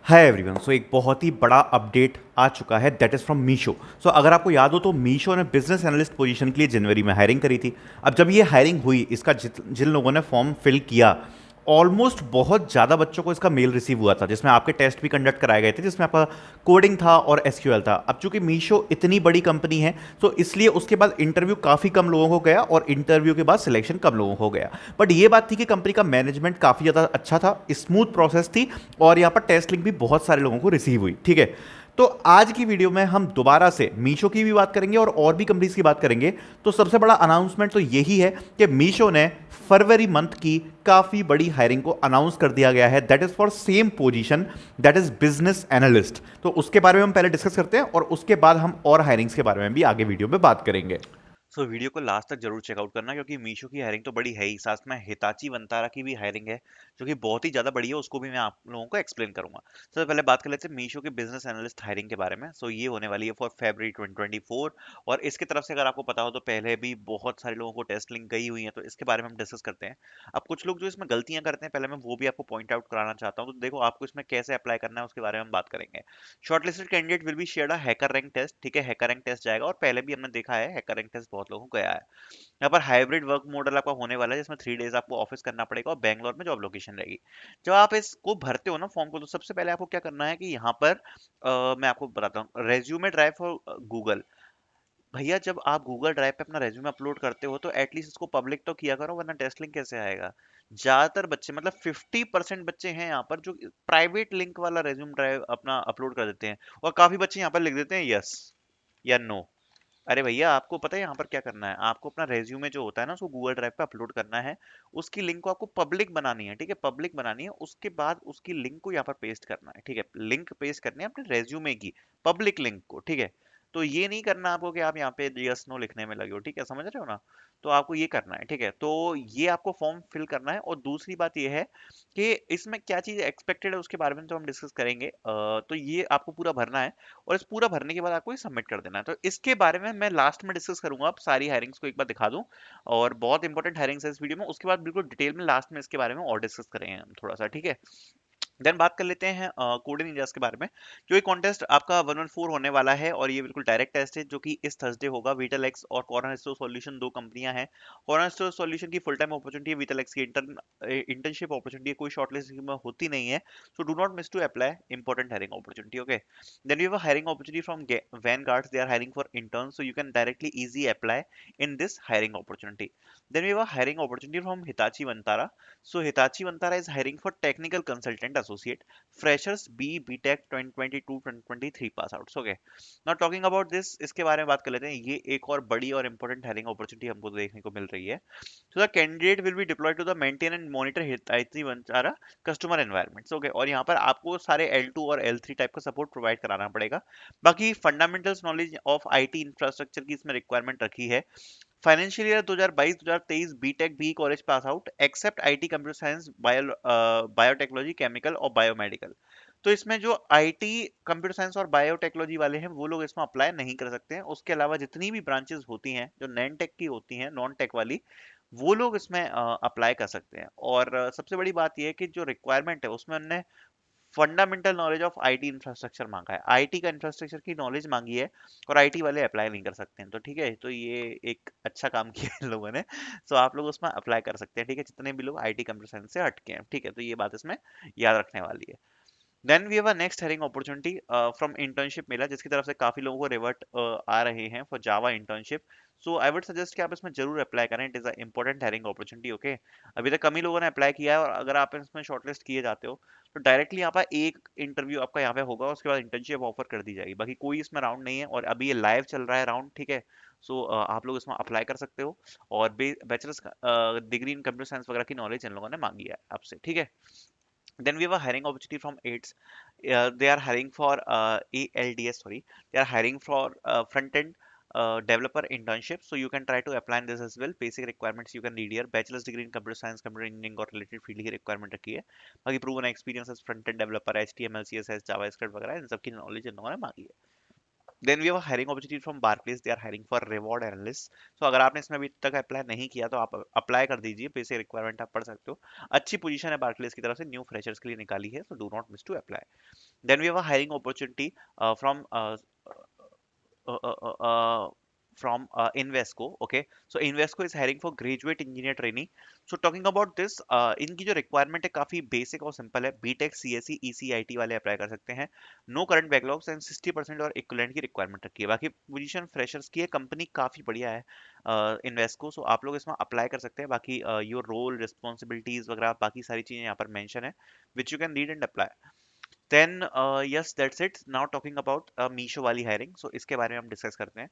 Hi everyone. सो एक बहुत ही बड़ा अपडेट आ चुका है, दैट इज़ फ्रॉम मीशो। सो अगर आपको याद हो तो मीशो ने बिजनेस एनालिस्ट पोजीशन के लिए जनवरी में हायरिंग करी थी। अब जब ये हायरिंग हुई, इसका जिन लोगों ने फॉर्म फिल किया, ऑलमोस्ट बहुत ज़्यादा बच्चों को इसका मेल रिसीव हुआ था, जिसमें आपके टेस्ट भी कंडक्ट कराए गए थे, जिसमें आपका कोडिंग था और एसक्यूएल था। अब चूंकि मीशो इतनी बड़ी कंपनी है, तो इसलिए उसके बाद इंटरव्यू काफ़ी कम लोगों को गया और इंटरव्यू के बाद सिलेक्शन कम लोगों को गया। बट ये बात थी कि कंपनी का मैनेजमेंट काफ़ी ज़्यादा अच्छा था, स्मूथ प्रोसेस थी, और यहाँ पर टेस्ट लिंक भी बहुत सारे लोगों को रिसीव हुई। ठीक है। तो आज की वीडियो में हम दोबारा से मीशो की भी बात करेंगे और भी कंपनीज की बात करेंगे। तो सबसे बड़ा अनाउंसमेंट तो यही है कि मीशो ने फरवरी मंथ की काफी बड़ी हायरिंग को अनाउंस कर दिया गया है, that is for same position, that is business analyst. तो उसके बारे में हम पहले डिस्कस करते हैं और उसके बाद हम और हायरिंग्स के बारे में भी आगे वीडियो में बात करेंगे। वीडियो को लास्ट तक जरूर चेकआउट करना क्योंकि मीशो की हायरिंग तो बड़ी है ही, साथ में हिताची वंतारा की भी हायरिंग है जो कि बहुत ही ज्यादा बड़ी है, उसको भी मैं आप लोगों को एक्सप्लेन करूंगा। सबसे पहले बात कर लेते हैं मीशो के बिजनेस एनालिस्ट हायरिंग के बारे में। ये होने वाली है फॉर February 2024। और इसके तरफ से अगर आपको पता हो तो पहले भी बहुत सारे लोगों को टेस्ट लिंक गई हुई है, तो इसके बारे में हम डिस्कस करते हैं। अब कुछ लोग जो इसमें गलतियां करते हैं, पहले मैं वो भी आपको पॉइंट आउट कराना चाहता हूँ। तो देखो, आपको इसमें कैसे अप्लाई करना है उसके बारे में हम बात करेंगे। Shortlisted candidate will be shared a hacker rank test. ठीक है, हैकर रैंक टेस्ट जाएगा, और पहले भी हमने देखा है हैकर रैंक टेस्ट बहुत लोगों को गया है। यहाँ पर हाइब्रिड वर्क मॉडल आपका होने वाला है, जिसमें 3 डेज आपको ऑफिस करना पड़ेगा और बैंगलोर में जॉब लोकेशन रहेगी। जब आप इसको भरते हो ना फॉर्म को, तो सबसे पहले आपको क्या करना है कि यहाँ पर मैं आपको बताता हूँ, रेज्यूमे ड्राइव फॉर गूगल। भैया, जब आप गूगल ड्राइव पे अपना रेज्यूमे अपलोड करते हो तो एटलीस्ट इसको पब्लिक तो किया करो, वरना टेस्ट लिंक कैसे आएगा। ज्यादातर बच्चे, मतलब 50% बच्चे हैं यहाँ पर जो प्राइवेट लिंक वाला रेज्यूम ड्राइव अपना अपलोड कर देते हैं, और काफी बच्चे यहाँ पर लिख देते हैं यस या नो। अरे भैया, आपको पता है यहाँ पर क्या करना है? आपको अपना रेज्यूमे जो होता है ना, उसको गूगल ड्राइव पे अपलोड करना है। उसकी लिंक को आपको पब्लिक बनानी है। ठीक है, पब्लिक बनानी है, उसके बाद उसकी लिंक को यहाँ पर पेस्ट करना है। ठीक है, लिंक पेस्ट करनी है अपने रेज्यूमे की, पब्लिक लिंक को। ठीक है, तो ये नहीं करना आपको कि आप यहाँ पे यस नो लिखने में लगे हो। ठीक है, समझ रहे हो ना? तो आपको ये करना है। ठीक है, तो ये आपको फॉर्म फिल करना है। और दूसरी बात ये है कि इसमें क्या चीज एक्सपेक्टेड है उसके बारे में तो हम डिस्कस करेंगे। तो ये आपको पूरा भरना है, और इस पूरा भरने के बाद आपको ये सबमिट कर देना है। तो इसके बारे में मैं लास्ट में डिस्कस करूंगा, आप सारी हायरिंग्स को एक बार दिखा दूं। और बहुत इंपॉर्टेंट हायरिंग्स है इस वीडियो में, उसके बाद बिल्कुल डिटेल में लास्ट में इसके बारे में और डिस्कस करेंगे हम थोड़ा सा। ठीक है, देन बात कर लेते हैं कोड निंजास के बारे में। जो ये कॉन्टेस्ट आपका 114 होने वाला है, और ये बिल्कुल डायरेक्ट टेस्ट है जो कि इस थर्सडे होगा। वीटल एक्स और कॉर्नर स्टोर सॉल्यूशन दो कंपनियां हैं। कॉर्नर स्टोर सॉल्यूशन की फुल टाइम अपॉर्चुनिटी है, वीटल एक्स की इंटर्नशिप अपॉर्चुनिटी है, कोई शॉर्टलिस्ट में होती नहीं है। So do not miss to apply, important hiring opportunity. Okay, then we have a hiring opportunity from Vanguard. They are hiring for interns, so you can directly easy apply in this hiring opportunity. Then we have a hiring opportunity from Hitachi Vantara. So Hitachi Vantara is hiring for technical consultant associate, freshers B BTech 2022-2023 pass outs. Okay. Now talking about this, इसके बारे में बात कर लेते हैं। ये एक और बड़ी और important hiring opportunity हमको देखने को मिल रही है। So the candidate will be deployed to the maintain and monitor Hitachi Vantara customer environments. Okay. और यहाँ पर आपको सारे L2 और L3 टाइप का सपोर्ट प्रोवाइड कराना पड़ेगा। बाकी fundamentals knowledge of IT infrastructure की इसमें रिक्वायरमेंट रखी है। Financial year 2022-2023 BTech B college pass out, except IT, computer science, biotechnology, chemical और बायोमेडिकल। तो इसमें जो आईटी, कंप्यूटर साइंस और बायोटेक्नोलॉजी वाले हैं वो लोग इसमें अप्लाई नहीं कर सकते हैं। उसके अलावा जितनी भी ब्रांचेस होती हैं जो नॉन टेक की होती हैं, नॉन टेक वाली, वो लोग इसमें अप्लाई कर सकते हैं। और सबसे बड़ी बात यह है कि जो रिक्वायरमेंट है उसमें उन्होंने fundamental knowledge of IT infrastructure मांगा है, आईटी का इंफ्रास्ट्रक्चर की नॉलेज मांगी है। और आईटी वाले अप्लाई नहीं कर सकते हैं। तो ठीक है, तो ये एक अच्छा काम किया इन लोगों ने। सो आप लोग उसमें अप्लाई कर सकते हैं। ठीक है, जितने भी लोग आईटी कंप्यूटर साइंस से हटके हैं। ठीक है, तो ये बात इसमें याद रखने वाली है। Then we have a next hiring opportunity from internship mela, जिसकी तरफ से काफी लोगों को रिवर्ट आ रहे हैं for Java internship. So I would suggest कि आप इसमें जरूर अप्लाई करें, it is a important hiring opportunity. Okay, अभी तक कम ही लोगों ने अप्लाई किया है, और अगर आप इसमें शॉर्टलिस्ट किए जाते हो तो डायरेक्टली यहाँ पर एक इंटरव्यू आपका यहाँ पे होगा, उसके बाद इंटर्नशिप ऑफर कर दी जाएगी। बाकी कोई इसमें राउंड नहीं है, और अभी ये लाइव चल रहा है राउंड। ठीक है, सो आप लोग इसमें अप्लाई कर सकते हो। और bachelors degree in computer science वगैरह की नॉलेज इन लोगों ने मांगी है आपसे। ठीक है, then we have a hiring opportunity from AIDS. They are hiring for ALDS, sorry. They are hiring for front-end developer internship. So you can try to apply in this as well. Basic requirements you can read here. Bachelor's degree in computer science, computer engineering और related field की requirement रखी है। बाकी proven experience as front-end developer, HTML, CSS, JavaScript वगैरह, इन सब की knowledge इन लोगों ने मांगी है। Then we have hiring opportunity from Barclays, they are hiring for reward analyst. तो अगर आपने इसमें अभी तक अप्लाई नहीं किया तो आप अप्लाई कर दीजिए, बेसिक रिक्वायरमेंट आप पढ़ सकते हो। अच्छी पोजीशन है बारक्लेस की तरफ से, न्यू फ्रेशर्स के लिए निकाली है, so do not miss to apply. Then we have a hiring opportunity uh, uh, uh, uh, from Invesco. Okay, so Invesco is hiring for graduate engineer trainee. So talking about this, इनकी जो requirement है काफी basic और simple है. BTech CSC ईसीआईटी वाले apply कर सकते हैं. नो करंट बैकलॉग्स एंड 60% और इक्विवेलेंट की रिक्वायरमेंट रखी है. बाकी पोजीशन फ्रेशर्स की है. कंपनी काफी बढ़िया है इन्वेस्को, सो आप लोग इसमें अप्लाई कर सकते हैं. बाकी योर रोल रिस्पॉन्सिबिलिटीज वगैरह बाकी सारी चीजें यहाँ पर मेंशन है, which you can read and apply. Then yes that's it. Now talking about Meesho वाली हायरिंग, सो इसके बारे में हम डिस्कस करते हैं.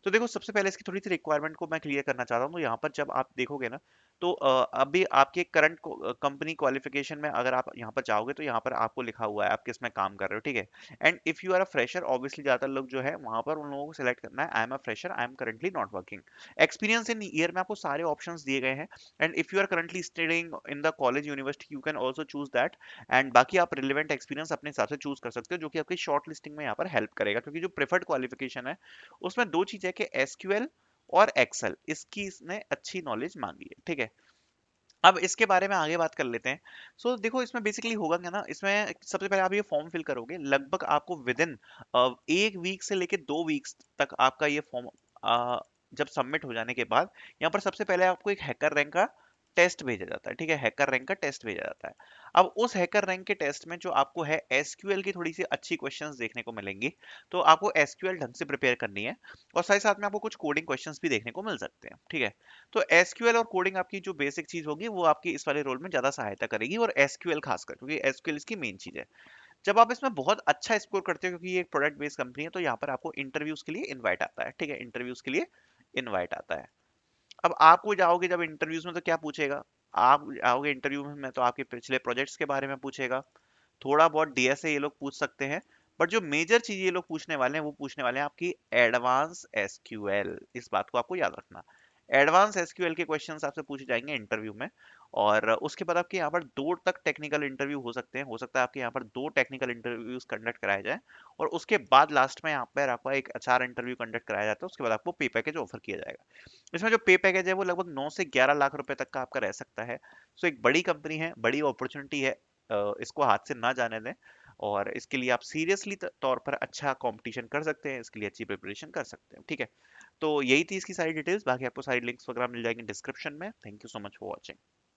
तो देखो, सबसे पहले इसकी थोड़ी सी रिक्वायरमेंट को मैं क्लियर करना चाहता हूँ. तो यहाँ पर जब आप देखोगे ना, तो अभी आपके करंट कंपनी क्वालिफिकेशन में अगर आप यहाँ पर जाओगे तो यहाँ पर आपको लिखा हुआ है आप किस में काम कर रहे हो, ठीक है. And if you are a fresher, obviously ज्यादातर लोग जो है वहां पर उन लोगों को सिलेक्ट करना है. I am a fresher, I am currently not working. Experience in year में आपको सारे ऑप्शंस दिए गए हैं. And if you are currently studying in the college university, you can also choose that. And बाकी आप रिलेवेंट एक्सपीरियंस अपने हिसाब से चूज कर सकते हो, जो कि आपकी शॉर्ट लिस्टिंग में यहाँ पर हेल्प करेगा. क्योंकि जो प्रेफर्ड क्वालिफिकेशन है उसमें दो चीज है कि एसक्यूएल और एक्सेल, इसकी इसने अच्छी नॉलेज मांगी है, ठीक है. अब इसके बारे में आगे बात कर लेते हैं. सो देखो, इसमें बेसिकली होगा क्या ना, इसमें सबसे पहले आप ये फॉर्म फिल करोगे. लगभग आपको विद इन 1 वीक से लेके 2 वीक्स तक आपका ये फॉर्म जब सबमिट हो जाने के बाद यहाँ पर सबसे पहले आपको एक हैकर रैंक का टेस्ट भेजा जाता है, ठीक है. हैकर रैंक का टेस्ट भेजा जाता है. अब उस हैकर रैंक के टेस्ट में जो आपको है एसक्यूएल की थोड़ी सी अच्छी क्वेश्चंस देखने को मिलेंगी. तो आपको एसक्यूएल ढंग से प्रिपेयर करनी है. और साथ ही साथ में आपको कुछ कोडिंग क्वेश्चंस भी देखने को मिल सकते हैं, ठीक है. तो एसक्यूएल और कोडिंग आपकी जो बेसिक चीज होगी वो आपकी इस वाले रोल में ज्यादा सहायता करेगी, और एसक्यूएल खासकर, क्योंकि एसक्यूएल इसकी मेन चीज है. जब आप इसमें बहुत अच्छा स्कोर करते हो, क्योंकि ये एक प्रोडक्ट बेस्ड कंपनी है, तो यहाँ पर आपको इंटरव्यूज के लिए इनवाइट आता है, ठीक है. इंटरव्यूज के लिए इनवाइट आता है. अब आपको जाओगे जब इंटरव्यूज में, तो क्या पूछेगा? आप आओगे इंटरव्यू में तो आपके पिछले प्रोजेक्ट्स के बारे में पूछेगा. थोड़ा बहुत डीएसए ये लोग पूछ सकते हैं. बट जो मेजर चीज ये लोग पूछने वाले हैं, वो पूछने वाले हैं आपकी एडवांस एसक्यूएल. इस बात को आपको याद रखना. एडवांस एसक्यूएल के क्वेश्चंस आपसे पूछे जाएंगे इंटरव्यू में. और उसके बाद आपके यहाँ पर 2 तक टेक्निकल इंटरव्यू हो सकते हैं. हो सकता है आपके यहाँ पर 2 टेक्निकल इंटरव्यूज कंडक्ट कराए जाए. और उसके बाद लास्ट में यहाँ पर आपका एक एचआर इंटरव्यू कंडक्ट कराया जाता है. उसके बाद आपको पे पैकेज ऑफर किया जाएगा. इसमें जो पे पैकेज है वो लगभग 9 से 11 लाख रुपए तक का आपका रह सकता है. सो एक बड़ी कंपनी है, बड़ी अपॉर्चुनिटी है. इसको हाथ से ना जाने दें. और इसके लिए आप सीरियसली तौर पर अच्छा कंपटीशन कर सकते हैं, इसके लिए अच्छी प्रिपरेशन कर सकते हैं, ठीक है. तो यही थी इसकी सारी डिटेल्स. बाकी आपको सारी लिंक्स वगैरह मिल जाएंगे डिस्क्रिप्शन में. Thank you so much for watching.